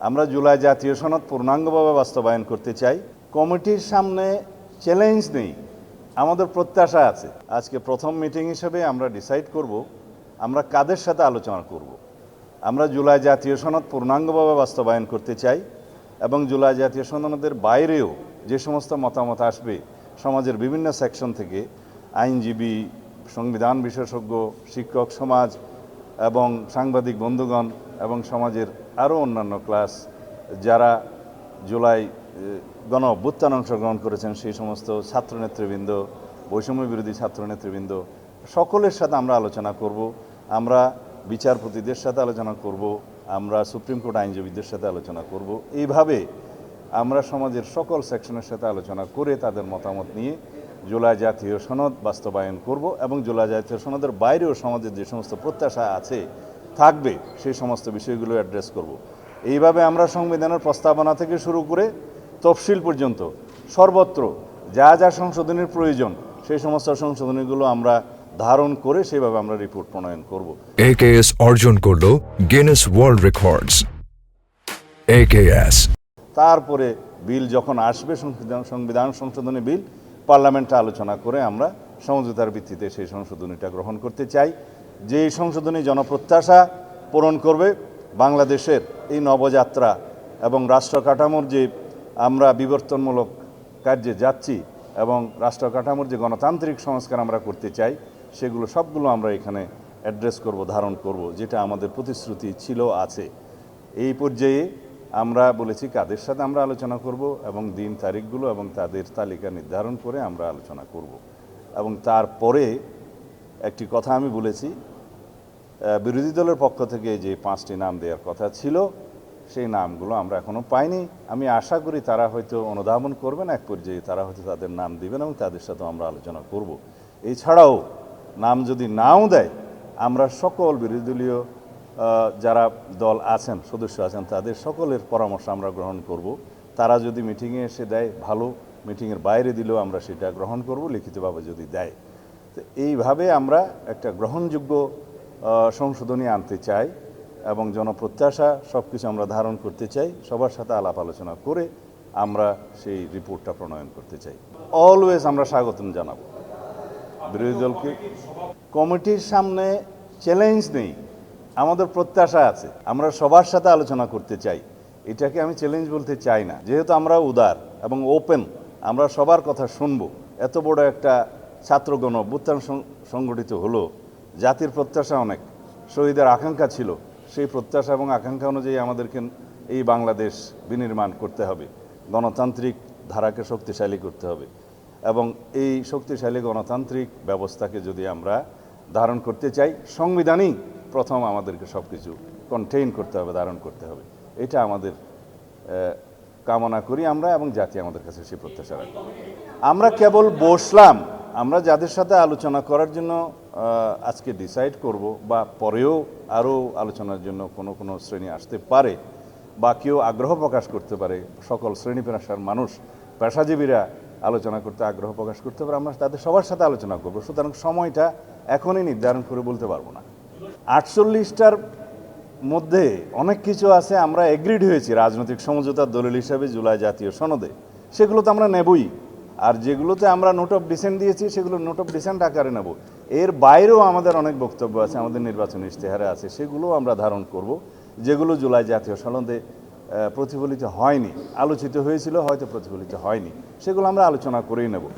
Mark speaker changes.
Speaker 1: আমরা জুলাই জাতীয় সনদ পূর্ণাঙ্গভাবে বাস্তবায়ন করতে চাই। কমিটির সামনে চ্যালেঞ্জ নেই, আমাদের প্রত্যাশা আছে। আজকে প্রথম মিটিং হিসেবে আমরা ডিসাইড করব আমরা কাদের সাথে আলোচনা করব। আমরা জুলাই জাতীয় সনদ পূর্ণাঙ্গভাবে বাস্তবায়ন করতে চাই এবং জুলাই জাতীয় সনদের বাইরেও যে সমস্ত মতামত আসবে সমাজের বিভিন্ন সেকশন থেকে, আইনজীবী, সংবিধান বিশেষজ্ঞ, শিক্ষক সমাজ এবং সাংবাদিক বন্ধুগণ এবং সমাজের আরও অন্যান্য ক্লাস যারা জুলাই গণ অভ্যুত্থানে অংশগ্রহণ করেছেন, সেই সমস্ত ছাত্রনেতৃবৃন্দ, বৈষম্য বিরোধী ছাত্রনেতৃবৃন্দ, সকলের সাথে আমরা আলোচনা করব। আমরা বিচারপতিদের সাথে আলোচনা করব, আমরা সুপ্রিম কোর্ট আইনজীবীদের সাথে আলোচনা করব। এইভাবে আমরা সমাজের সকল সেকশনের সাথে আলোচনা করে তাদের মতামত নিয়ে জুলাই জাতীয় সনদ বাস্তবায়ন করব এবং জুলাই জাতীয় সনদের বাইরেও সমাজের যে সমস্ত প্রত্যাশা আছে থাকবে সেই সমস্ত বিষয়গুলো অ্যাড্রেস করব। এইভাবে আমরা সংবিধানের প্রস্তাবনা থেকে শুরু করে তফসিল পর্যন্ত সর্বত্র যা যা সংশোধনের প্রয়োজন সেই সমস্ত সংশোধনীগুলো আমরা ধারণ করে সেভাবে আমরা রিপোর্ট প্রণয়ন করব।
Speaker 2: AKS অর্জন করল গিনেস ওয়ার্ল্ড রেকর্ডস। AKS
Speaker 1: তারপরে বিল যখন আসবে, সংবিধান সংশোধনী বিল, পার্লামেন্টে আলোচনা করে আমরা সমঝোতার ভিত্তিতে সেই সংশোধনীটা গ্রহণ করতে চাই। যে সংশোধনী জনপ্রত্যাশা পূরণ করবে, বাংলাদেশের এই নবযাত্রা এবং রাষ্ট্র কাঠামোর যে আমরা বিবর্তনমূলক কার্যে যাচ্ছি এবং রাষ্ট্র কাঠামোর যে গণতান্ত্রিক সংস্কার আমরা করতে চাই, সেগুলো সবগুলো আমরা এখানে অ্যাড্রেস করব, ধারণ করব, যেটা আমাদের প্রতিশ্রুতি ছিল, আছে। এই পর্যায়ে আমরা বলেছি কাদের সাথে আমরা আলোচনা করব এবং দিন তারিখগুলো এবং তাদের তালিকা নির্ধারণ করে আমরা আলোচনা করব। এবং তারপরে একটি কথা আমি বলেছি, বিরোধী দলের পক্ষ থেকে যে 5টি নাম দেওয়ার কথা ছিল সেই নামগুলো আমরা এখনও পাইনি। আমি আশা করি তারা হয়তো অনুধাবন করবেন, এক পর্যায়ে তারা হয়তো তাদের নাম দিবেন এবং তাদের সাথে আমরা আলোচনা করব। এছাড়াও নাম যদি নাও দেয়, আমরা সকল বিরোধী দলীয় যারা দল আছেন, সদস্য আছেন, তাদের সকলের পরামর্শ আমরা গ্রহণ করব। তারা যদি মিটিংয়ে এসে দেয় ভালো, মিটিংয়ের বাইরে দিলেও আমরা সেটা গ্রহণ করব, লিখিতভাবে যদি দেয়। তো এইভাবে আমরা একটা গ্রহণযোগ্য সংশোধনী আনতে চাই এবং জনপ্রত্যাশা সব কিছু আমরা ধারণ করতে চাই। সবার সাথে আলাপ আলোচনা করে আমরা সেই রিপোর্টটা প্রণয়ন করতে চাই। অলওয়েজ আমরা স্বাগতম জানাবো বিরোধী দলকে। কমিটির সামনে চ্যালেঞ্জ নেই, আমাদের প্রত্যাশা আছে। আমরা সবার সাথে আলোচনা করতে চাই, এটাকে আমি চ্যালেঞ্জ বলতে চাই না। যেহেতু আমরা উদার এবং ওপেন, আমরা সবার কথা শুনবো। এত বড় একটা ছাত্রগণ অভ্যুত্থান সংগঠিত হলো, জাতির প্রত্যাশা অনেক, শহীদের আকাঙ্ক্ষা ছিল, সেই প্রত্যাশা এবং আকাঙ্ক্ষা অনুযায়ী আমাদেরকে এই বাংলাদেশ বিনির্মাণ করতে হবে, গণতান্ত্রিক ধারাকে শক্তিশালী করতে হবে এবং এই শক্তিশালী গণতান্ত্রিক ব্যবস্থাকে যদি আমরা ধারণ করতে চাই, সংবিধানই প্রথম আমাদেরকে সব কিছু কন্টেইন করতে হবে, ধারণ করতে হবে। এটা আমাদের কামনা করি আমরা এবং জাতি আমাদের কাছে সেই প্রত্যাশা রাখি। আমরা কেবল বসলাম, আমরা যাদের সাথে আলোচনা করার জন্য আজকে ডিসাইড করব বা পরেও আরও আলোচনার জন্য কোনো শ্রেণী আসতে পারে বা কেউ আগ্রহ প্রকাশ করতে পারে, সকল শ্রেণী পেশার মানুষ, পেশাজীবীরা আলোচনা করতে আগ্রহ প্রকাশ করতে পারে, আমরা তাদের সবার সাথে আলোচনা করব। সুতরাং সময়টা এখনই নির্ধারণ করে বলতে পারবো না। 48টার মধ্যে অনেক কিছু আছে আমরা এগ্রিড হয়েছি রাজনৈতিক সমঝোতার দলিল হিসাবে জুলাই জাতীয় সনদে, সেগুলো তো আমরা নেবই। আর যেগুলোতে আমরা নোট অফ ডিসেন্ট দিয়েছি সেগুলো নোট অফ ডিসেন্ট আকারে নেব। এর বাইরেও আমাদের অনেক বক্তব্য আছে, আমাদের নির্বাচনী ইশতেহারে আছে, সেগুলো আমরা ধারণ করব। যেগুলো জুলাই জাতীয় সনদে প্রতিফলিত হয়নি, আলোচিত হয়েছিল, হয়তো প্রতিফলিত হয়নি, সেগুলো আমরা আলোচনা করেই নেব।